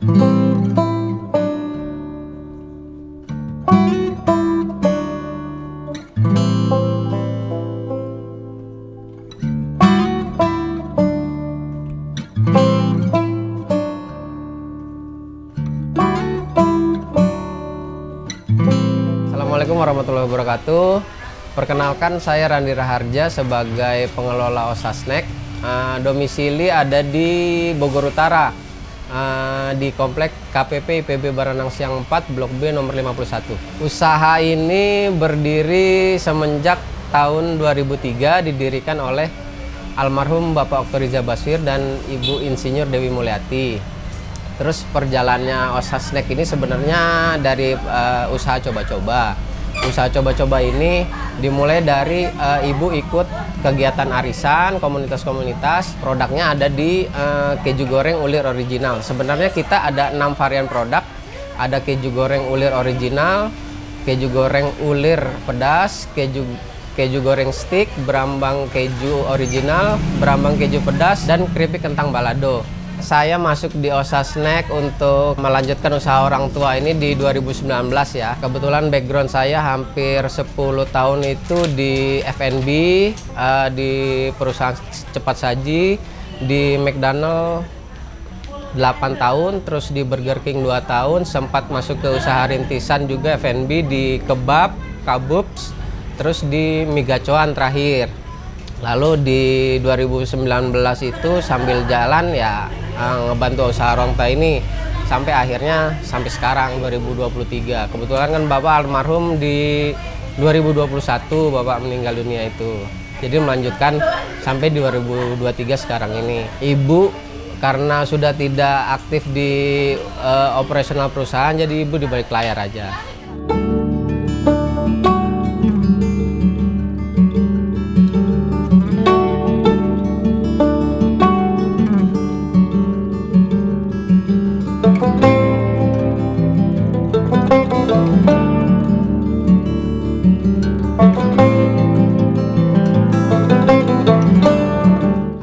Assalamualaikum warahmatullahi wabarakatuh. Perkenalkan, saya Randi Raharja sebagai pengelola Osa Snack. Domisili ada di Bogor Utara, di komplek KPP IPB Baranang Siang 4 Blok B nomor 51. Usaha ini berdiri semenjak tahun 2003, didirikan oleh almarhum Bapak Okto Riza Basir dan Ibu Insinyur Dewi Mulyati. Terus perjalanannya Osa Snack ini sebenarnya dari usaha coba-coba. Usaha coba-coba ini dimulai dari ibu ikut kegiatan arisan, komunitas-komunitas. Produknya ada di keju goreng ulir original. Sebenarnya kita ada 6 varian produk. Ada keju goreng ulir original, keju goreng ulir pedas, keju goreng stick, berambang keju original, berambang keju pedas, dan keripik kentang balado. Saya masuk di Osa Snack untuk melanjutkan usaha orang tua ini di 2019 ya. Kebetulan background saya hampir 10 tahun itu di F&B, di perusahaan cepat saji, di McDonald 8 tahun, terus di Burger King 2 tahun, sempat masuk ke usaha rintisan juga F&B di kebab, kabubs, terus di mie gacoan terakhir. Lalu di 2019 itu sambil jalan ya ngebantu usaha orang tua ini sampai akhirnya sampai sekarang 2023. Kebetulan kan Bapak almarhum di 2021 Bapak meninggal dunia itu. Jadi melanjutkan sampai di 2023 sekarang ini. Ibu karena sudah tidak aktif di operasional perusahaan, jadi ibu di balik layar aja.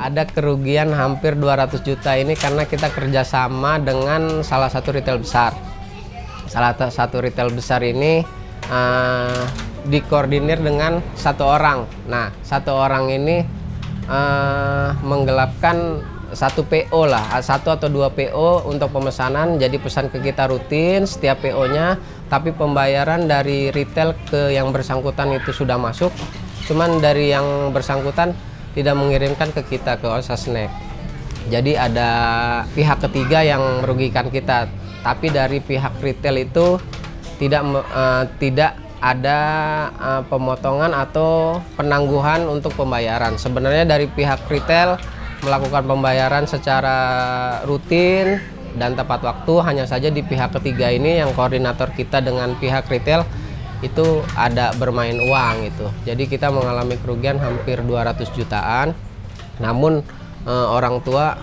Ada kerugian hampir 200 juta ini karena kita kerjasama dengan salah satu retail besar. Salah satu retail besar ini dikoordinir dengan satu orang. Nah, satu orang ini menggelapkan satu PO lah, satu atau dua PO untuk pemesanan. Jadi pesan ke kita rutin setiap PO-nya, tapi pembayaran dari retail ke yang bersangkutan itu sudah masuk. Cuman dari yang bersangkutan tidak mengirimkan ke kita, ke Osa Snack. Jadi ada pihak ketiga yang merugikan kita. Tapi dari pihak retail itu tidak ada pemotongan atau penangguhan untuk pembayaran. Sebenarnya dari pihak retail melakukan pembayaran secara rutin dan tepat waktu. Hanya saja di pihak ketiga ini yang koordinator kita dengan pihak retail itu ada bermain uang itu. Jadi kita mengalami kerugian hampir 200 jutaan. Namun orang tua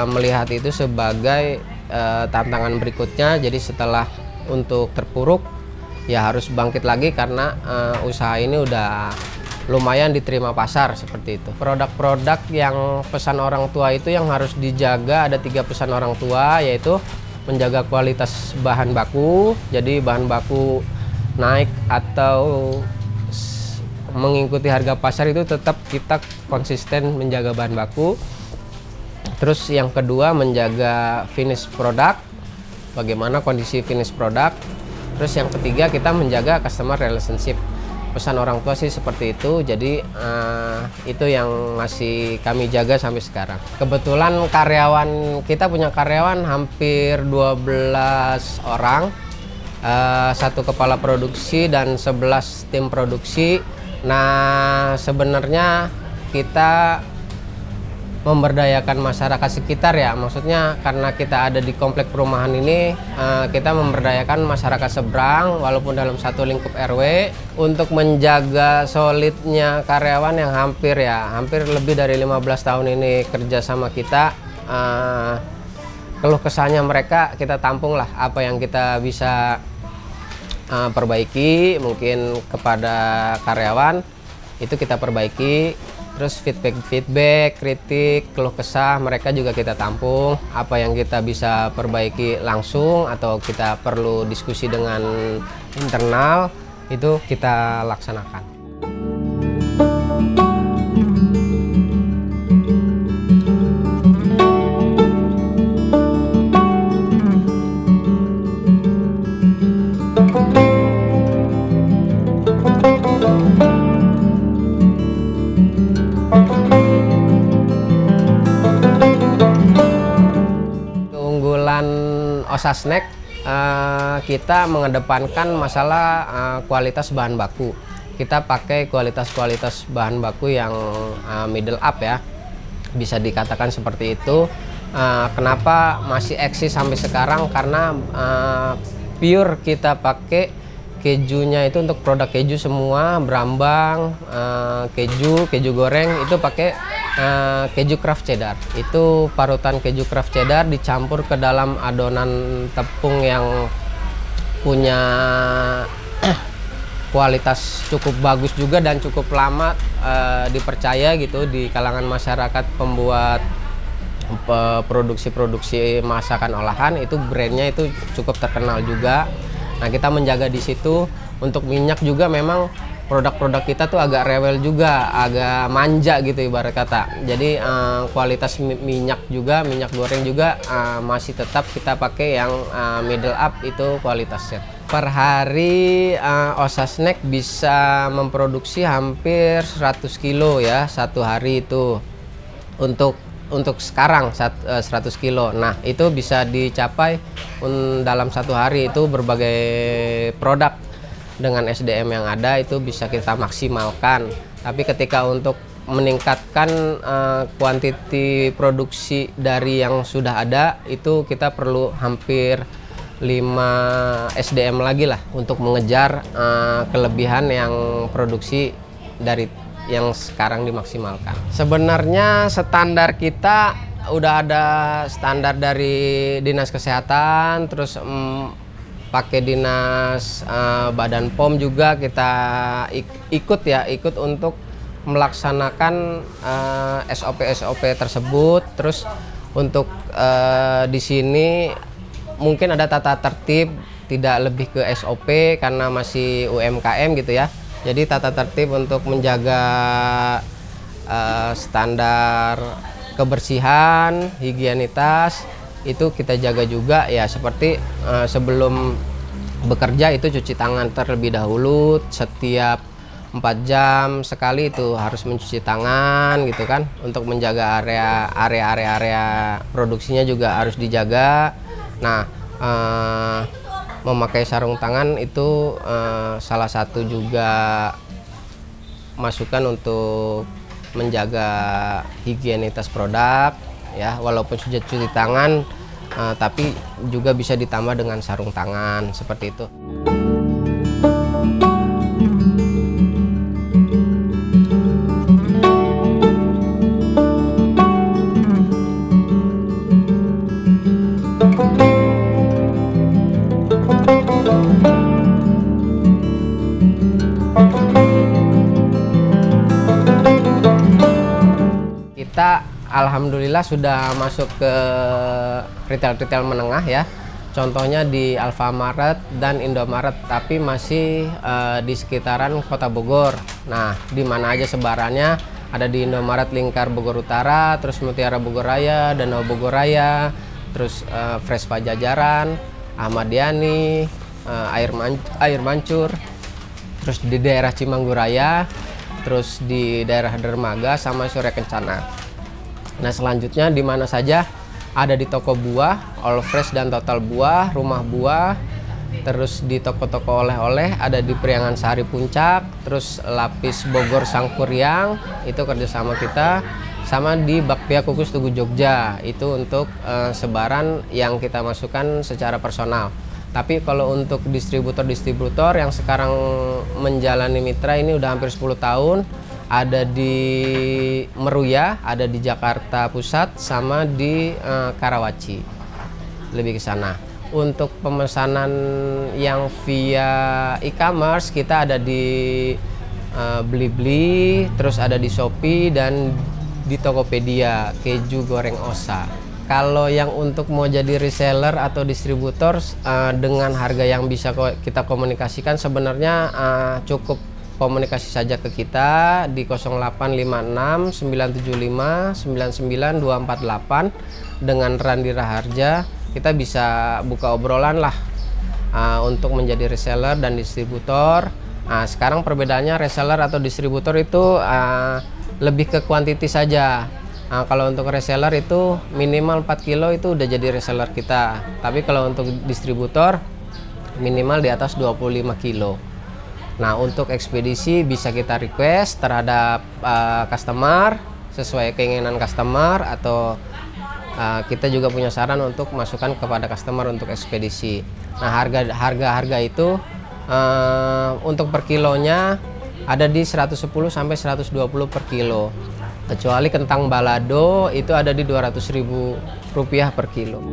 melihat itu sebagai tantangan berikutnya. Jadi setelah untuk terpuruk ya harus bangkit lagi karena usaha ini udah lumayan diterima pasar seperti itu. Produk-produk yang pesan orang tua itu yang harus dijaga, ada 3 pesan orang tua, yaitu menjaga kualitas bahan baku. Jadi bahan baku naik atau mengikuti harga pasar itu tetap kita konsisten menjaga bahan baku. Terus yang kedua menjaga finish produk, bagaimana kondisi finish produk. Terus yang ketiga kita menjaga customer relationship. Pesan orang tua sih seperti itu. Jadi itu yang masih kami jaga sampai sekarang. Kebetulan kita punya karyawan hampir 12 orang. 1 kepala produksi dan 11 tim produksi. Nah, sebenarnya kita memberdayakan masyarakat sekitar ya, maksudnya karena kita ada di komplek perumahan ini, kita memberdayakan masyarakat seberang walaupun dalam satu lingkup RW untuk menjaga solidnya karyawan yang hampir lebih dari 15 tahun ini kerja sama kita. Keluh kesahnya mereka kita tampung lah, apa yang kita bisa perbaiki mungkin kepada karyawan itu kita perbaiki. Terus feedback, kritik, keluh kesah mereka juga kita tampung. Apa yang kita bisa perbaiki langsung atau kita perlu diskusi dengan internal, itu kita laksanakan. Keunggulan OSA Snack, kita mengedepankan masalah kualitas bahan baku. Kita pakai kualitas bahan baku yang middle up ya, bisa dikatakan seperti itu. Kenapa masih eksis sampai sekarang? Karena pure kita pakai kejunya itu untuk produk keju semua, berambang, keju goreng itu pakai keju craft cheddar. Itu parutan keju craft cheddar dicampur ke dalam adonan tepung yang punya kualitas cukup bagus juga dan cukup lama dipercaya gitu di kalangan masyarakat pembuat produksi masakan olahan. Itu brandnya itu cukup terkenal juga. Nah, kita menjaga di situ. Untuk minyak juga memang produk-produk kita tuh agak rewel juga, agak manja gitu ibarat kata. Jadi kualitas minyak goreng juga masih tetap kita pakai yang middle up itu kualitasnya. Per hari OSA Snack bisa memproduksi hampir 100 kilo ya satu hari itu. Untuk sekarang 100 kilo. Nah, itu bisa dicapai dalam satu hari. Itu berbagai produk dengan SDM yang ada itu bisa kita maksimalkan. Tapi ketika untuk meningkatkan kuantiti produksi dari yang sudah ada, itu kita perlu hampir 5 SDM lagi lah untuk mengejar kelebihan yang produksi dari yang sekarang dimaksimalkan. Sebenarnya standar kita udah ada standar dari Dinas Kesehatan, terus pakai Dinas Badan POM juga kita ikut untuk melaksanakan SOP tersebut. Terus untuk di sini mungkin ada tata tertib, tidak lebih ke SOP karena masih UMKM gitu ya. Jadi tata tertib untuk menjaga standar kebersihan, higienitas itu kita jaga juga ya, seperti sebelum bekerja itu cuci tangan terlebih dahulu, setiap 4 jam sekali itu harus mencuci tangan gitu kan, untuk menjaga area produksinya juga harus dijaga. Nah, memakai sarung tangan itu salah satu juga masukan untuk menjaga higienitas produk ya, walaupun sudah cuci tangan tapi juga bisa ditambah dengan sarung tangan seperti itu. Kita alhamdulillah sudah masuk ke retail menengah ya. Contohnya di Alfamart dan Indomaret, tapi masih di sekitaran Kota Bogor. Nah, di mana aja sebarannya? Ada di Indomaret Lingkar Bogor Utara, terus Mutiara Bogor Raya, Danau Bogor Raya, terus Fresh Pajajaran, Ahmad Yani, Air Mancur, terus di daerah Cimanggu Raya, terus di daerah Dermaga sama Surya Kencana. Nah, selanjutnya di mana saja? Ada di toko buah, All Fresh dan Total Buah, Rumah Buah, terus di toko-toko oleh-oleh ada di Priangan Sari Puncak, terus Lapis Bogor Sangkuriang, itu kerjasama kita, sama di Bakpia Kukus Tugu Jogja, itu untuk sebaran yang kita masukkan secara personal. Tapi kalau untuk distributor yang sekarang menjalani mitra ini udah hampir 10 tahun, ada di Meruya, ada di Jakarta Pusat, sama di Karawaci, lebih ke sana. Untuk pemesanan yang via e-commerce kita ada di Blibli, terus ada di Shopee dan di Tokopedia, keju goreng Osa. Kalau yang untuk mau jadi reseller atau distributor dengan harga yang bisa kita komunikasikan, sebenarnya cukup komunikasi saja ke kita di 0856 975 99248 dengan Randi Raharja. Kita bisa buka obrolan lah untuk menjadi reseller dan distributor. Sekarang perbedaannya reseller atau distributor itu lebih ke kuantiti saja. Kalau untuk reseller itu minimal 4 kilo itu udah jadi reseller kita. Tapi kalau untuk distributor minimal di atas 25 kilo. Nah, untuk ekspedisi bisa kita request terhadap customer sesuai keinginan customer, atau kita juga punya saran untuk masukan kepada customer untuk ekspedisi. Nah, harga itu untuk per kilonya ada di 110 sampai 120 per kilo. Kecuali kentang balado itu ada di Rp200.000 per kilo.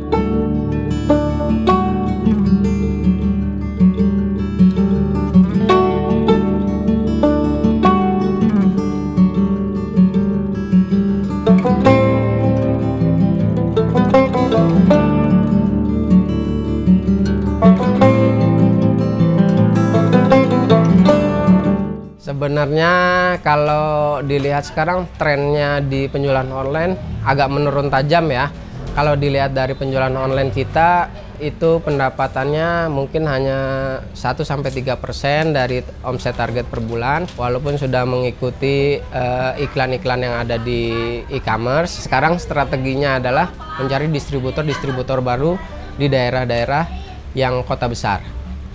Sebenarnya kalau dilihat sekarang trennya di penjualan online agak menurun tajam ya. Kalau dilihat dari penjualan online kita itu pendapatannya mungkin hanya 1-3% dari omset target per bulan, walaupun sudah mengikuti iklan-iklan yang ada di e-commerce. Sekarang strateginya adalah mencari distributor baru di daerah-daerah yang kota besar.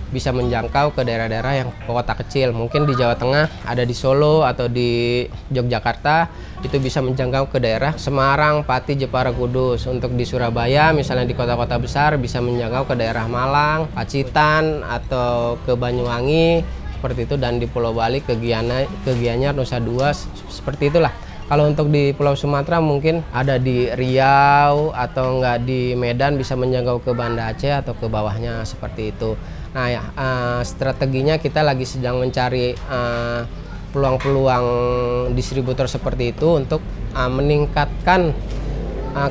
Bisa menjangkau ke daerah-daerah yang kota kecil, mungkin di Jawa Tengah ada di Solo atau di Yogyakarta, itu bisa menjangkau ke daerah Semarang, Pati, Jepara, Kudus. Untuk di Surabaya misalnya di kota-kota besar bisa menjangkau ke daerah Malang, Pacitan atau ke Banyuwangi seperti itu, dan di Pulau Bali ke Gianyar, Nusa Dua, seperti itulah. Kalau untuk di Pulau Sumatera mungkin ada di Riau atau enggak di Medan, bisa menjangkau ke Banda Aceh atau ke bawahnya seperti itu. Nah ya, strateginya kita lagi sedang mencari peluang-peluang distributor seperti itu untuk meningkatkan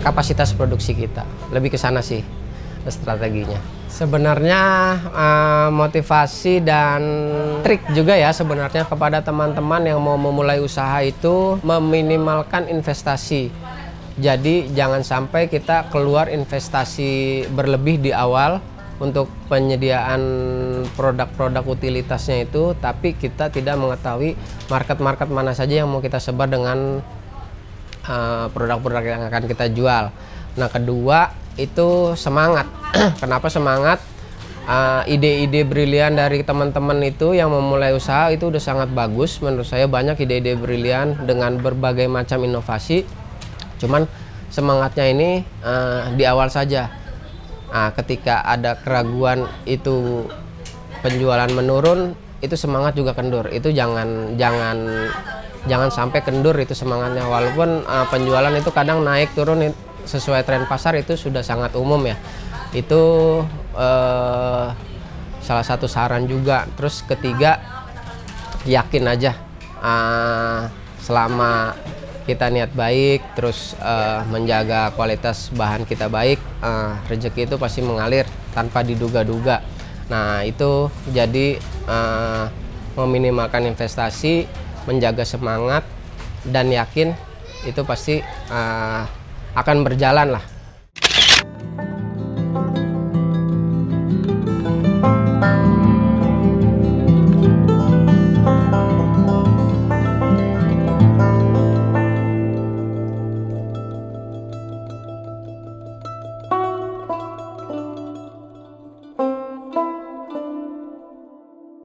kapasitas produksi kita. Lebih ke sana sih strateginya. Sebenarnya motivasi dan trik juga ya sebenarnya kepada teman-teman yang mau memulai usaha itu meminimalkan investasi. Jadi jangan sampai kita keluar investasi berlebih di awal untuk penyediaan produk-produk utilitasnya itu, tapi kita tidak mengetahui market-market mana saja yang mau kita sebar dengan produk-produk yang akan kita jual. Nah, kedua itu semangat. Kenapa semangat? Ide-ide brilian dari teman-teman itu yang memulai usaha itu udah sangat bagus menurut saya. Banyak ide-ide brilian dengan berbagai macam inovasi, cuman semangatnya ini di awal saja. Ketika ada keraguan itu penjualan menurun, itu semangat juga kendur. Itu jangan sampai kendur itu semangatnya. Walaupun penjualan itu kadang naik turun sesuai tren pasar, itu sudah sangat umum ya. Itu salah satu saran juga. Terus ketiga, yakin aja. Selama kita niat baik, terus menjaga kualitas bahan kita baik, rezeki itu pasti mengalir tanpa diduga-duga. Nah, itu jadi meminimalkan investasi, menjaga semangat, dan yakin itu pasti akan berjalan lah.